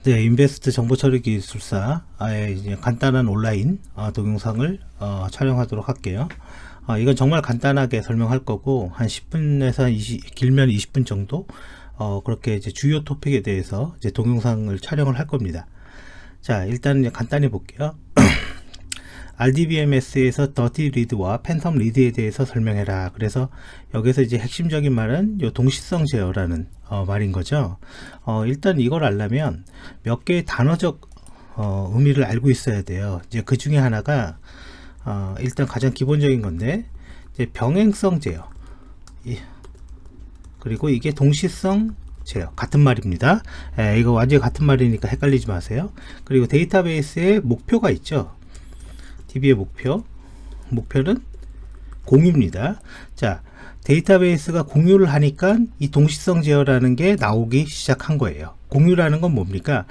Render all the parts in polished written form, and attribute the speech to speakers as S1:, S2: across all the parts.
S1: 네, 인베스트 정보처리기술사의 이제 간단한 온라인 동영상을 촬영하도록 할게요. 이건 정말 간단하게 설명할 거고 한 10분에서 길면 20분 정도 그렇게 이제 주요 토픽에 대해서 이제 동영상을 촬영을 할 겁니다. 자, 일단 이제 간단히 볼게요. RDBMS에서 더티 리드와 팬텀 리드에 대해서 설명해라. 그래서 여기서 이제 핵심적인 말은 요 동시성 제어라는 말인 거죠. 일단 이걸 알려면 몇 개의 단어적 의미를 알고 있어야 돼요. 이제 그 중에 하나가 일단 가장 기본적인 건데 이제 병행성 제어, 그리고 이게 동시성 제어, 같은 말입니다. 이거 완전히 같은 말이니까 헷갈리지 마세요. 그리고 데이터베이스에 목표가 있죠. DB의 목표는 공유입니다. 자, 데이터베이스가 공유를 하니까 이 동시성 제어라는 게 나오기 시작한 거예요. 공유라는 건 뭡니까?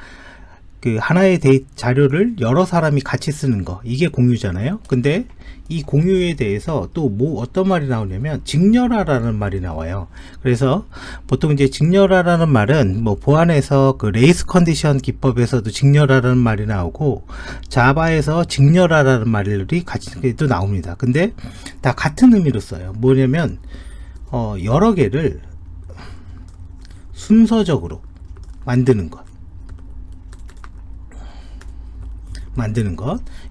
S1: 그 하나의 자료를 여러 사람이 같이 쓰는 거, 이게 공유잖아요. 근데 이 공유에 대해서 또 어떤 말이 나오냐면 직렬화라는 말이 나와요. 그래서 보통 이제 직렬화라는 말은 보안에서 그 레이스 컨디션 기법에서도 직렬화라는 말이 나오고 자바에서 직렬화라는 말이 같이 또 나옵니다. 근데 다 같은 의미로 써요. 뭐냐면 여러 개를 순서적으로 만드는 것,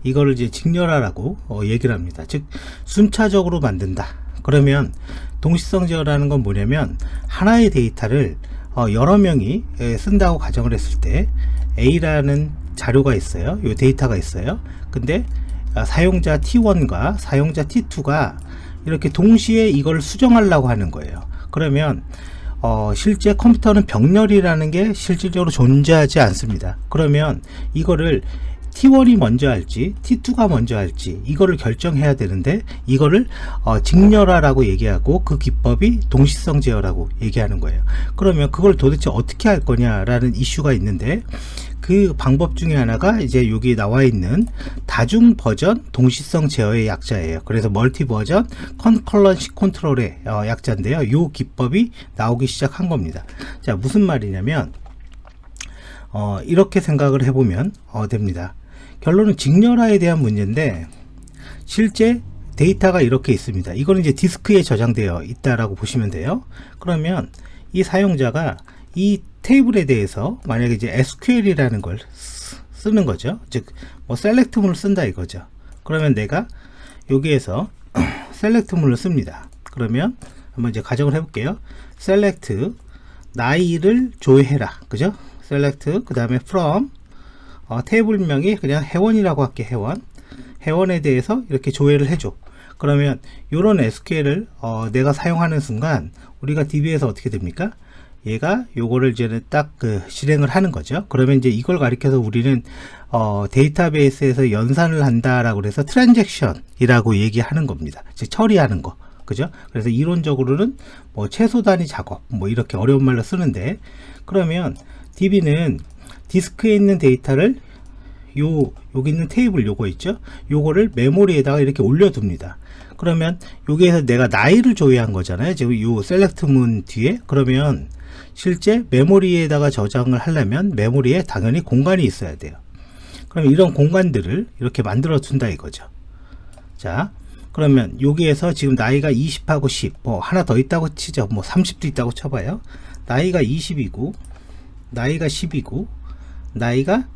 S1: 이거를 이제 직렬화라고 얘기를 합니다. 즉 순차적으로 만든다. 그러면 동시성 제어라는 건 뭐냐면 하나의 데이터를 여러 명이 쓴다고 가정을 했을 때 A라는 자료가 있어요. 요 데이터가 있어요. 근데 사용자 T1과 사용자 T2가 이렇게 동시에 이걸 수정하려고 하는 거예요. 그러면 실제 컴퓨터는 병렬이라는 게 실질적으로 존재하지 않습니다. 그러면 이거를 T1이 먼저 할지 T2가 먼저 할지 이거를 결정해야 되는데 이거를 직렬화라고 얘기하고 그 기법이 동시성 제어라고 얘기하는 거예요. 그러면 그걸 도대체 어떻게 할 거냐라는 이슈가 있는데 그 방법 중에 하나가 이제 여기 나와 있는 다중 버전 동시성 제어의 약자예요. 그래서 멀티 버전 컨컬런시 컨트롤의 약자인데요. 이 기법이 나오기 시작한 겁니다. 자, 무슨 말이냐면 이렇게 생각을 해보면 됩니다. 결론은 직렬화에 대한 문제인데 실제 데이터가 이렇게 있습니다. 이거는 이제 디스크에 저장되어 있다라고 보시면 돼요. 그러면 이 사용자가 이 테이블에 대해서 만약에 이제 SQL이라는 걸 쓰는 거죠. 즉 셀렉트문을 쓴다 이거죠. 그러면 내가 여기에서 셀렉트문을 씁니다. 그러면 한번 이제 가정을 해볼게요. 셀렉트 나이를 조회해라, 그죠? 셀렉트 그 다음에 from 테이블명이 그냥 회원이라고 할게. 회원에 대해서 이렇게 조회를 해줘. 그러면 이런 SQL을 내가 사용하는 순간 우리가 DB에서 어떻게 됩니까? 얘가 요거를 이제 딱 실행을 하는 거죠. 그러면 이제 이걸 가리켜서 우리는 데이터베이스에서 연산을 한다라고 해서 트랜잭션이라고 얘기하는 겁니다. 즉 처리하는 거, 그죠? 그래서 이론적으로는 최소 단위 작업 이렇게 어려운 말로 쓰는데, 그러면 DB는 디스크에 있는 데이터를 여기 있는 테이블 요거 있죠? 요거를 메모리에다가 이렇게 올려둡니다. 그러면 여기에서 내가 나이를 조회한 거잖아요. 지금 요 셀렉트 문 뒤에. 그러면 실제 메모리에다가 저장을 하려면 메모리에 당연히 공간이 있어야 돼요. 그러면 이런 공간들을 이렇게 만들어 둔다 이거죠. 자, 그러면 여기에서 지금 나이가 20하고 10 하나 더 있다고 치죠. 30도 있다고 쳐봐요. 나이가 20이고 나이가 10이고 나이가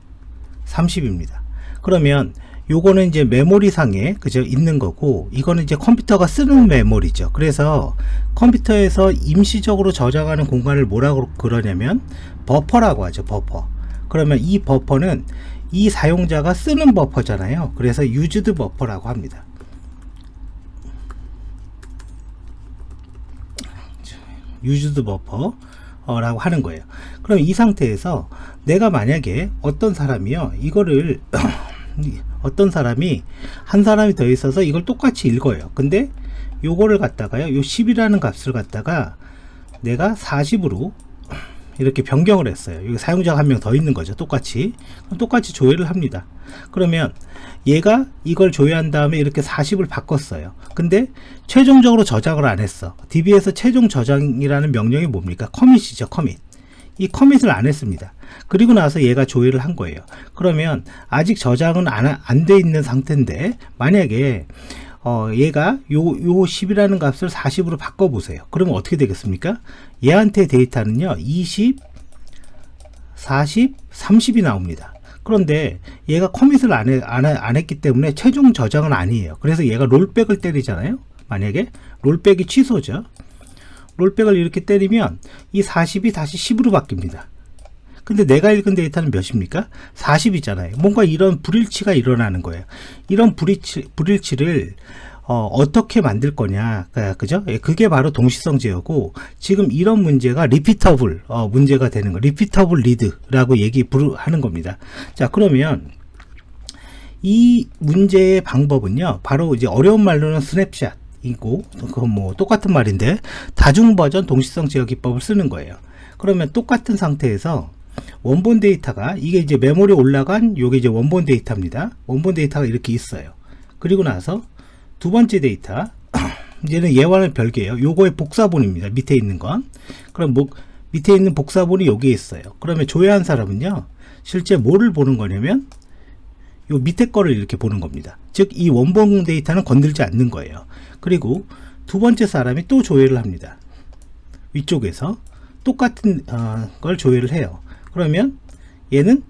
S1: 30입니다. 그러면 요거는 이제 메모리 상에 그죠 있는 거고, 이거는 이제 컴퓨터가 쓰는 메모리죠. 그래서 컴퓨터에서 임시적으로 저장하는 공간을 뭐라고 그러냐면 버퍼라고 하죠. 버퍼. 그러면 이 버퍼는 이 사용자가 쓰는 버퍼잖아요. 그래서 유즈드 버퍼라고 합니다. 유즈드 버퍼 라고 하는 거예요. 그럼 이 상태에서 내가 만약에 어떤 사람이요 이거를 한 사람이 더 있어서 이걸 똑같이 읽어요. 근데 요거를 갖다가요 요 10이라는 값을 갖다가 내가 40으로 이렇게 변경을 했어요. 여기 사용자가 한 명 더 있는 거죠. 똑같이 조회를 합니다. 그러면 얘가 이걸 조회한 다음에 이렇게 40을 바꿨어요. 근데 최종적으로 저장을 안 했어. DB에서 최종 저장이라는 명령이 뭡니까? 커밋이죠. 커밋. 이 커밋을 안 했습니다. 그리고 나서 얘가 조회를 한 거예요. 그러면 아직 저장은 안 돼 있는 상태인데, 만약에 얘가 요 10이라는 값을 40으로 바꿔 보세요. 그러면 어떻게 되겠습니까? 얘한테 데이터는요 20, 40, 30이 나옵니다. 그런데 얘가 커밋을 안 했기 때문에 최종 저장은 아니에요. 그래서 얘가 롤백을 때리잖아요. 만약에 롤백이 취소죠. 롤백을 이렇게 때리면 이 40이 다시 10으로 바뀝니다. 근데 내가 읽은 데이터는 몇입니까? 40이잖아요. 뭔가 이런 불일치가 일어나는 거예요. 이런 불일치를 어떻게 만들 거냐, 그죠? 그게 바로 동시성 제어고, 지금 이런 문제가 리피터블 문제가 되는 거, 리피터블 리드라고 하는 겁니다. 자, 그러면 이 문제의 방법은요, 바로 이제 어려운 말로는 스냅샷이고, 그건 뭐 똑같은 말인데 다중 버전 동시성 제어 기법을 쓰는 거예요. 그러면 똑같은 상태에서 원본 데이터가, 이게 이제 메모리에 올라간 요게 이제 원본 데이터입니다. 원본 데이터가 이렇게 있어요. 그리고 나서 두 번째 데이터, 얘는 얘와는 별개예요. 요거의 복사본입니다. 밑에 있는 건. 그럼 밑에 있는 복사본이 여기에 있어요. 그러면 조회한 사람은요, 실제 뭐를 보는 거냐면 요 밑에 거를 이렇게 보는 겁니다. 즉 이 원본 데이터는 건들지 않는 거예요. 그리고 두 번째 사람이 또 조회를 합니다. 위쪽에서 똑같은 걸 조회를 해요. 그러면 얘는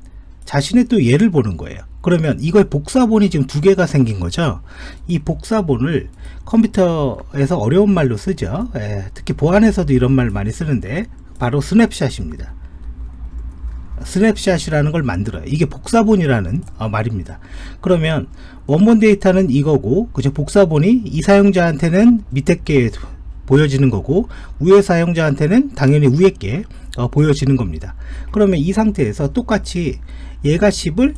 S1: 자신의 또 얘를 보는 거예요. 그러면 이거의 복사본이 지금 두 개가 생긴 거죠. 이 복사본을 컴퓨터에서 어려운 말로 쓰죠. 특히 보안에서도 이런 말 많이 쓰는데 바로 스냅샷입니다. 스냅샷이라는 걸 만들어요. 이게 복사본이라는 말입니다. 그러면 원본 데이터는 이거고, 그죠? 복사본이 이 사용자한테는 밑에 게 보여지는 거고, 위에 사용자한테는 당연히 위에 게 보여지는 겁니다. 그러면 이 상태에서 똑같이 얘가 10을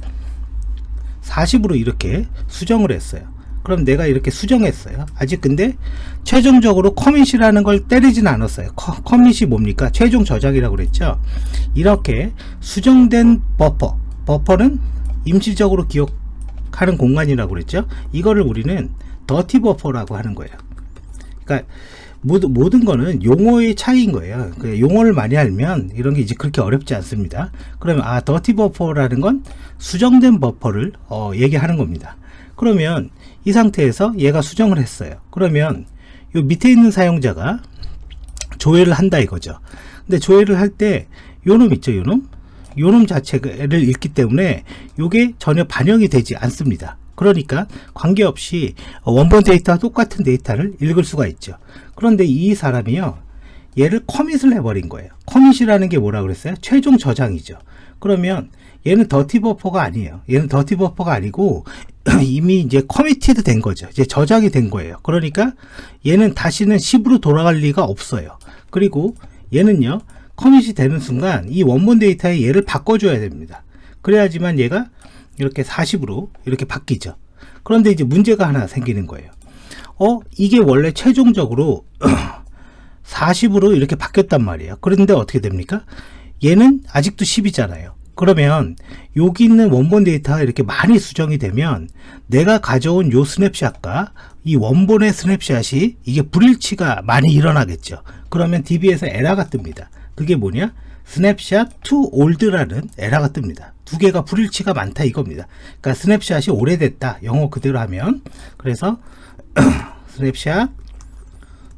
S1: 40으로 이렇게 수정을 했어요. 그럼 내가 이렇게 수정했어요. 아직 근데 최종적으로 커밋이라는 걸 때리진 않았어요. 커밋이 뭡니까? 최종 저장이라고 그랬죠. 이렇게 수정된 버퍼는 임시적으로 기억하는 공간이라고 그랬죠. 이거를 우리는 더티 버퍼라고 하는 거예요. 그러니까 모든 거는 용어의 차이인 거예요. 용어를 많이 알면 이런 게 이제 그렇게 어렵지 않습니다. 그러면 더티 버퍼라는 건 수정된 버퍼를 얘기하는 겁니다. 그러면 이 상태에서 얘가 수정을 했어요. 그러면 요 밑에 있는 사용자가 조회를 한다 이거죠. 근데 조회를 할 때 요놈 있죠, 요놈 자체를 읽기 때문에 요게 전혀 반영이 되지 않습니다. 그러니까 관계없이 원본 데이터와 똑같은 데이터를 읽을 수가 있죠. 그런데 이 사람이요, 얘를 커밋을 해버린 거예요. 커밋이라는 게 뭐라 그랬어요? 최종 저장이죠. 그러면 얘는 더티 버퍼가 아니에요. 얘는 더티 버퍼가 아니고 이미 이제 커미티드 된 거죠. 이제 저장이 된 거예요. 그러니까 얘는 다시는 10으로 돌아갈 리가 없어요. 그리고 얘는요, 커밋이 되는 순간 이 원본 데이터에 얘를 바꿔줘야 됩니다. 그래야지만 얘가 이렇게 40으로 이렇게 바뀌죠. 그런데 이제 문제가 하나 생기는 거예요. 이게 원래 최종적으로 40으로 이렇게 바뀌었단 말이에요. 그런데 어떻게 됩니까? 얘는 아직도 10이잖아요. 그러면 여기 있는 원본 데이터가 이렇게 많이 수정이 되면 내가 가져온 요 스냅샷과 이 원본의 스냅샷이 이게 불일치가 많이 일어나겠죠. 그러면 DB에서 에러가 뜹니다. 그게 뭐냐? 스냅샷 to old라는 에러가 뜹니다. 두 개가 불일치가 많다 이겁니다. 그러니까 스냅샷이 오래됐다, 영어 그대로 하면. 그래서 스냅샷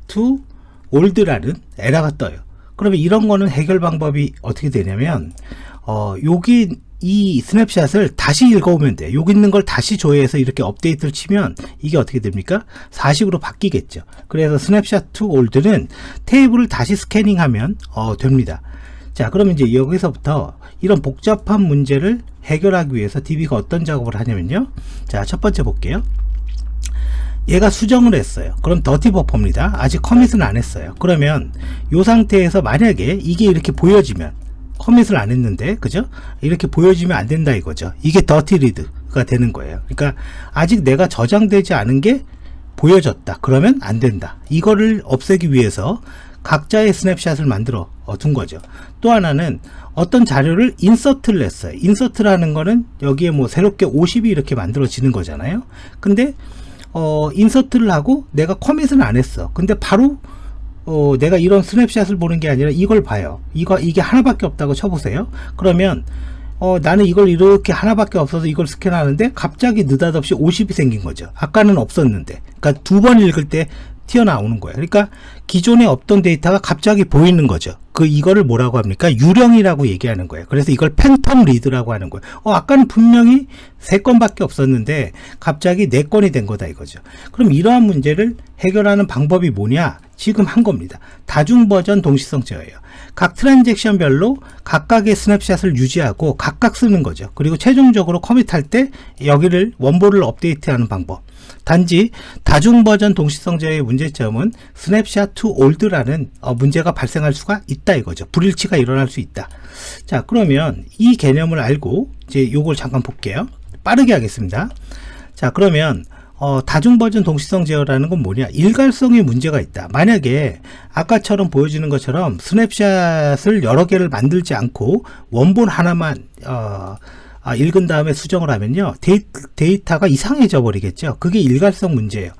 S1: to old라는 에러가 떠요. 그러면 이런 거는 해결 방법이 어떻게 되냐면 여기 이 스냅샷을 다시 읽어오면 돼. 여기 있는 걸 다시 조회해서 이렇게 업데이트를 치면 이게 어떻게 됩니까? 40으로 바뀌겠죠. 그래서 스냅샷 to old는 테이블을 다시 스캐닝하면 됩니다. 자, 그러면 이제 여기서부터 이런 복잡한 문제를 해결하기 위해서 DB가 어떤 작업을 하냐면요. 자, 첫 번째 볼게요. 얘가 수정을 했어요. 그럼 더티 버퍼입니다. 아직 커밋은 안 했어요. 그러면 이 상태에서 만약에 이게 이렇게 보여지면, 커밋을 안 했는데, 그죠? 이렇게 보여지면 안 된다 이거죠. 이게 더티 리드가 되는 거예요. 그러니까 아직 내가 저장되지 않은 게 보여졌다. 그러면 안 된다. 이거를 없애기 위해서 각자의 스냅샷을 만들어 둔 거죠. 또 하나는 어떤 자료를 인서트를 했어요. 인서트라는 거는 여기에 뭐 새롭게 50이 이렇게 만들어지는 거잖아요. 근데 인서트를 하고 내가 커밋은 안 했어. 근데 바로 내가 이런 스냅샷을 보는 게 아니라 이걸 봐요. 이게 하나밖에 없다고 쳐보세요. 그러면 나는 이걸 이렇게 하나밖에 없어서 이걸 스캔하는데 갑자기 느닷없이 50이 생긴 거죠. 아까는 없었는데. 그러니까 두 번 읽을 때 튀어나오는 거예요. 그러니까 기존에 없던 데이터가 갑자기 보이는 거죠. 이거를 뭐라고 합니까? 유령이라고 얘기하는 거예요. 그래서 이걸 팬텀 리드라고 하는 거예요. 아까는 분명히 3건밖에 없었는데 갑자기 4건이 된 거다 이거죠. 그럼 이러한 문제를 해결하는 방법이 뭐냐? 지금 한 겁니다. 다중 버전 동시성 제어예요. 각 트랜잭션별로 각각의 스냅샷을 유지하고 각각 쓰는 거죠. 그리고 최종적으로 커밋할 때 여기를 원본을 업데이트하는 방법. 단지 다중 버전 동시성 제어의 문제점은 스냅샷 투 올드라는 문제가 발생할 수가 있다 이거죠. 불일치가 일어날 수 있다. 자, 그러면 이 개념을 알고 이제 요걸 잠깐 볼게요. 빠르게 하겠습니다. 자, 그러면 다중 버전 동시성 제어라는 건 뭐냐? 일괄성에 문제가 있다. 만약에 아까처럼 보여지는 것처럼 스냅샷을 여러 개를 만들지 않고 원본 하나만 읽은 다음에 수정을 하면요, 데이터가 이상해져 버리겠죠. 그게 일괄성 문제예요.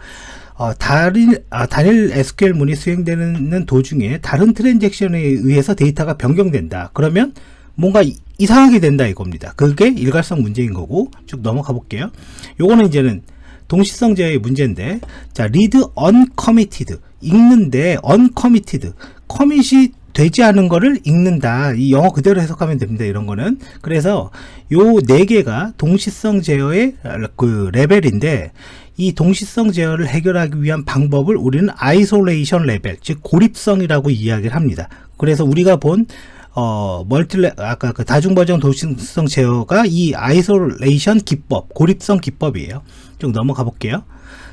S1: 단일 SQL 문이 수행되는 도중에 다른 트랜잭션에 의해서 데이터가 변경된다. 그러면 뭔가 이상하게 된다 이겁니다. 그게 일괄성 문제인 거고, 쭉 넘어가 볼게요. 요거는 이제는 동시성 제어의 문제인데, 자, read uncommitted, 읽는데 uncommitted, 커밋이 되지 않은 거를 읽는다. 이 영어 그대로 해석하면 됩니다. 이런 거는. 그래서 요 4개가 동시성 제어의 그 레벨인데, 이 동시성 제어를 해결하기 위한 방법을 우리는 아이솔레이션 레벨, 즉 고립성이라고 이야기를 합니다. 그래서 우리가 본 아까 그 다중 버전 동시성 제어가 이 아이솔레이션 기법, 고립성 기법이에요. 좀 넘어가 볼게요.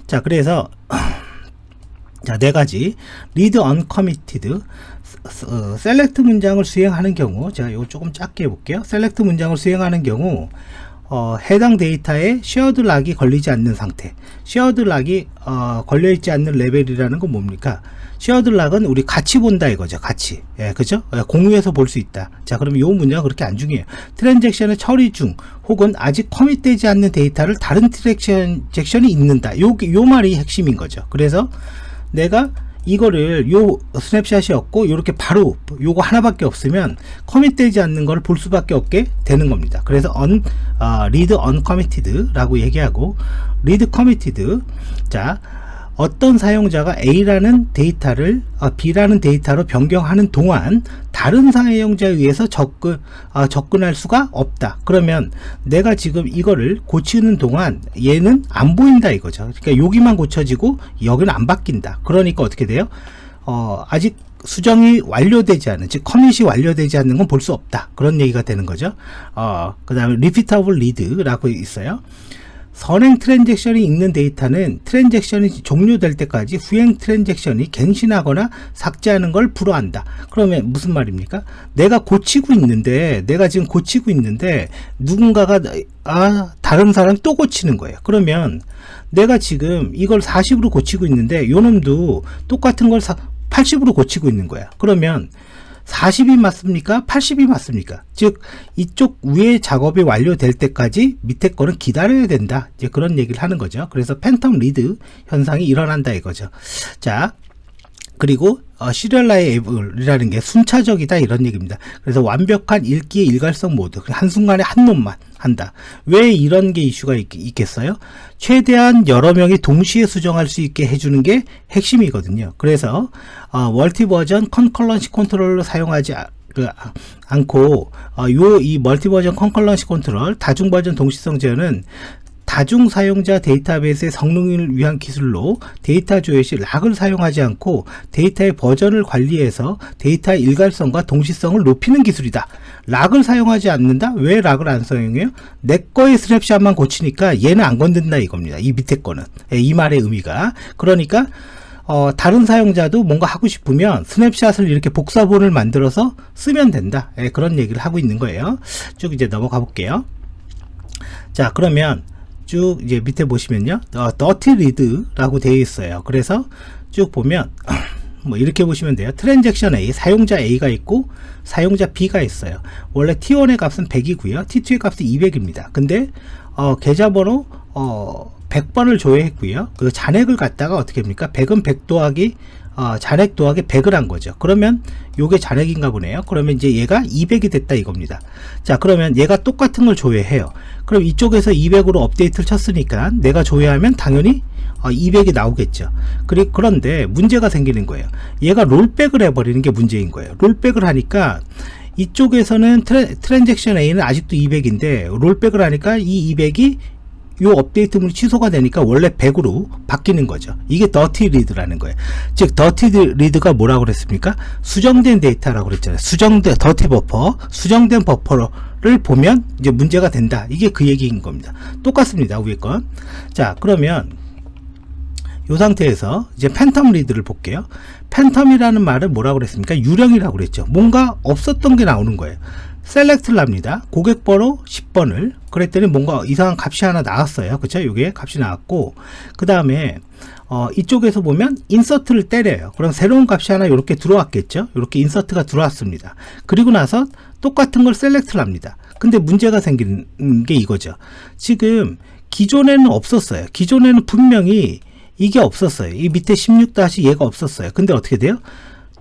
S1: 자, 그래서 자, 4가지 read uncommitted, select 문장을 수행하는 경우, 제가 이거 조금 작게 해볼게요. select 문장을 수행하는 경우 해당 데이터에 shared 락이 걸리지 않는 상태, shared 락이 걸려있지 않는 레벨이라는 건 뭡니까? shared 락은 우리 같이 본다 이거죠. 같이, 그죠? 공유해서 볼 수 있다. 자, 그러면 이 문제가 그렇게 안 중요해요. 트랜잭션의 처리 중 혹은 아직 커밋되지 않는 데이터를 다른 트랜잭션이 읽는다. 요 말이 핵심인 거죠. 그래서 내가 이거를 요 스냅샷이 없고 요렇게 바로 요거 하나밖에 없으면 커밋되지 않는 걸 볼 수밖에 없게 되는 겁니다. 그래서 read uncommitted 라고 얘기하고, read committed, 자, 어떤 사용자가 A라는 데이터를 B라는 데이터로 변경하는 동안 다른 사용자에 의해서 접근할 수가 없다. 그러면 내가 지금 이거를 고치는 동안 얘는 안 보인다 이거죠. 그러니까 여기만 고쳐지고 여기는 안 바뀐다. 그러니까 어떻게 돼요? 아직 수정이 완료되지 않은, 즉 커밋이 완료되지 않는 건 볼 수 없다. 그런 얘기가 되는 거죠. 그 다음에 repeatable read라고 있어요. 선행 트랜잭션이 읽는 데이터는 트랜잭션이 종료될 때까지 후행 트랜잭션이 갱신하거나 삭제하는 걸 불허한다. 그러면 무슨 말입니까? 내가 지금 고치고 있는데 누군가가 다른 사람이 또 고치는 거예요. 그러면 내가 지금 이걸 40으로 고치고 있는데 요놈도 똑같은 걸 80으로 고치고 있는 거야. 그러면 40이 맞습니까? 80이 맞습니까? 즉 이쪽 위에 작업이 완료될 때까지 밑에 거는 기다려야 된다. 이제 그런 얘기를 하는 거죠. 그래서 팬텀 리드 현상이 일어난다 이거죠. 자, 그리고 시리얼라이블이라는 게 순차적이다 이런 얘기입니다. 그래서 완벽한 읽기의 일괄성 모드, 한순간에 한 놈만 한다. 왜 이런 게 이슈가 있겠어요? 최대한 여러 명이 동시에 수정할 수 있게 해주는 게 핵심이거든요. 그래서 멀티 버전 컨컬런시 컨트롤로 사용하지 않고 이 멀티 버전 컨컬런시 컨트롤, 다중 버전 동시성 제어는 다중 사용자 데이터베이스의 성능을 위한 기술로 데이터 조회 시 락을 사용하지 않고 데이터의 버전을 관리해서 데이터의 일괄성과 동시성을 높이는 기술이다. 락을 사용하지 않는다? 왜 락을 안 사용해요? 내 거의 스냅샷만 고치니까 얘는 안 건든다 이겁니다. 이 밑에 거는. 이 말의 의미가. 그러니까 다른 사용자도 뭔가 하고 싶으면 스냅샷을 이렇게 복사본을 만들어서 쓰면 된다. 그런 얘기를 하고 있는 거예요. 쭉 이제 넘어가 볼게요. 자, 그러면 쭉 이제 밑에 보시면요, dirty read라고 되어 있어요. 그래서 쭉 보면 뭐 이렇게 보시면 돼요. 트랜잭션 A, 사용자 A가 있고 사용자 B가 있어요. 원래 T1의 값은 100이고요 T2의 값은 200입니다 근데 계좌번호 100번을 조회했고요 그 잔액을 갖다가 어떻게 합니까? 100은 100 더하기 잔액 더하기 100을 한 거죠. 그러면 요게 잔액인가 보네요. 그러면 이제 얘가 200이 됐다 이겁니다. 자, 그러면 얘가 똑같은 걸 조회해요. 그럼 이쪽에서 200으로 업데이트를 쳤으니까 내가 조회하면 당연히 200이 나오겠죠. 그런데 문제가 생기는 거예요. 얘가 롤백을 해버리는 게 문제인 거예요. 롤백을 하니까 이쪽에서는 트랜잭션 A는 아직도 200인데 롤백을 하니까 이 200이 요 업데이트물이 취소가 되니까 원래 100으로 바뀌는 거죠. 이게 더티 리드라는 거예요. 즉 더티 리드가 뭐라고 그랬습니까? 수정된 데이터라고 그랬잖아요. 더티 버퍼, 수정된 버퍼를 보면 이제 문제가 된다. 이게 그 얘기인 겁니다. 똑같습니다. 위에 건. 자, 그러면 이 상태에서 이제 팬텀 리드를 볼게요. 팬텀이라는 말은 뭐라고 그랬습니까? 유령이라고 그랬죠. 뭔가 없었던 게 나오는 거예요. 셀렉트를 합니다. 고객번호 10번을 그랬더니 뭔가 이상한 값이 하나 나왔어요. 그쵸? 요게 값이 나왔고, 그 다음에 이쪽에서 보면 인서트를 때려요. 그럼 새로운 값이 하나 이렇게 들어왔겠죠. 이렇게 인서트가 들어왔습니다. 그리고 나서 똑같은 걸 셀렉트를 합니다. 근데 문제가 생기는 게 이거죠. 지금 기존에는 없었어요. 기존에는 분명히 이게 없었어요. 이 밑에 16- 얘가 없었어요. 근데 어떻게 돼요?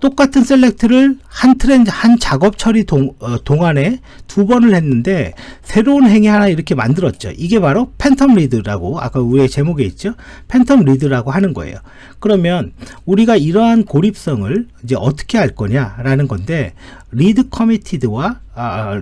S1: 똑같은 셀렉트를 한 작업 처리 동안에 2번을 했는데 새로운 행위 하나 이렇게 만들었죠. 이게 바로 팬텀 리드라고 아까 위에 제목에 있죠. 팬텀 리드라고 하는 거예요. 그러면 우리가 이러한 고립성을 이제 어떻게 할 거냐라는 건데, 리드 커미티드와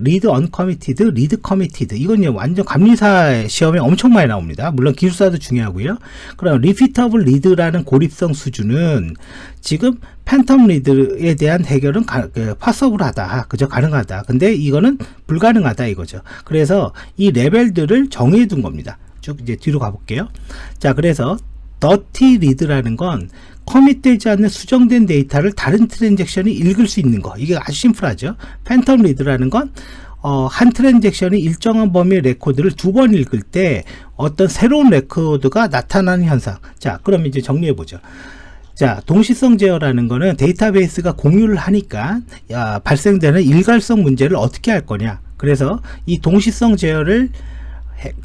S1: 리드 언커미티드, 리드 커미티드, 이건 완전 감리사 시험에 엄청 많이 나옵니다. 물론 기술사도 중요하고요. 그럼 리피터블 리드라는 고립성 수준은 지금 팬텀 리드에 대한 해결은 파서블하다, 그죠? 가능하다. 근데 이거는 불가능하다 이거죠. 그래서 이 레벨들을 정해 둔 겁니다. 쭉 이제 뒤로 가볼게요. 자, 그래서 더티 리드라는 건 커밋되지 않는 수정된 데이터를 다른 트랜잭션이 읽을 수 있는 거. 이게 아주 심플하죠. 팬텀 리드라는 건 한 트랜잭션이 일정한 범위의 레코드를 2번 읽을 때 어떤 새로운 레코드가 나타나는 현상. 자, 그럼 이제 정리해 보죠. 자, 동시성 제어라는 거는 데이터베이스가 공유를 하니까 발생되는 일괄성 문제를 어떻게 할 거냐. 그래서 이 동시성 제어를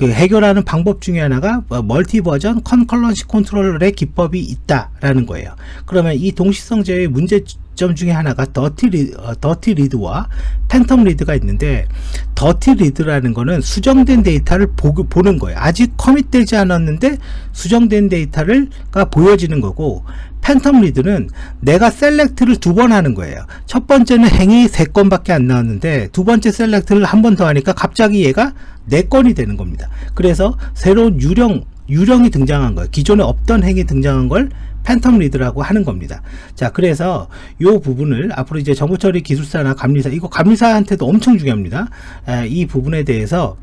S1: 해결하는 방법 중에 하나가 멀티 버전 컨컬런시 컨트롤러의 기법이 있다라는 거예요. 그러면 이 동시성 제어의 문제점 중에 하나가 더티 리드와 팬텀 리드가 있는데, 더티 리드라는 거는 수정된 데이터를 보는 거예요. 아직 커밋되지 않았는데 수정된 데이터가 보여지는 거고, 팬텀 리드는 내가 셀렉트를 2번 하는 거예요. 첫 번째는 행위 3건밖에 안 나왔는데 두 번째 셀렉트를 한 번 더 하니까 갑자기 얘가 4건이 되는 겁니다. 그래서 새로운 유령이 등장한 거예요. 기존에 없던 행위 등장한 걸 팬텀 리드라고 하는 겁니다. 자, 그래서 이 부분을 앞으로 이제 정보처리 기술사나 감리사, 이거 감리사한테도 엄청 중요합니다. 이 부분에 대해서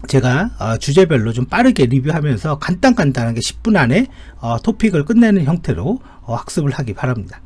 S1: 제가 주제별로 좀 빠르게 리뷰하면서 간단하게 10분 안에 토픽을 끝내는 형태로 학습을 하기 바랍니다.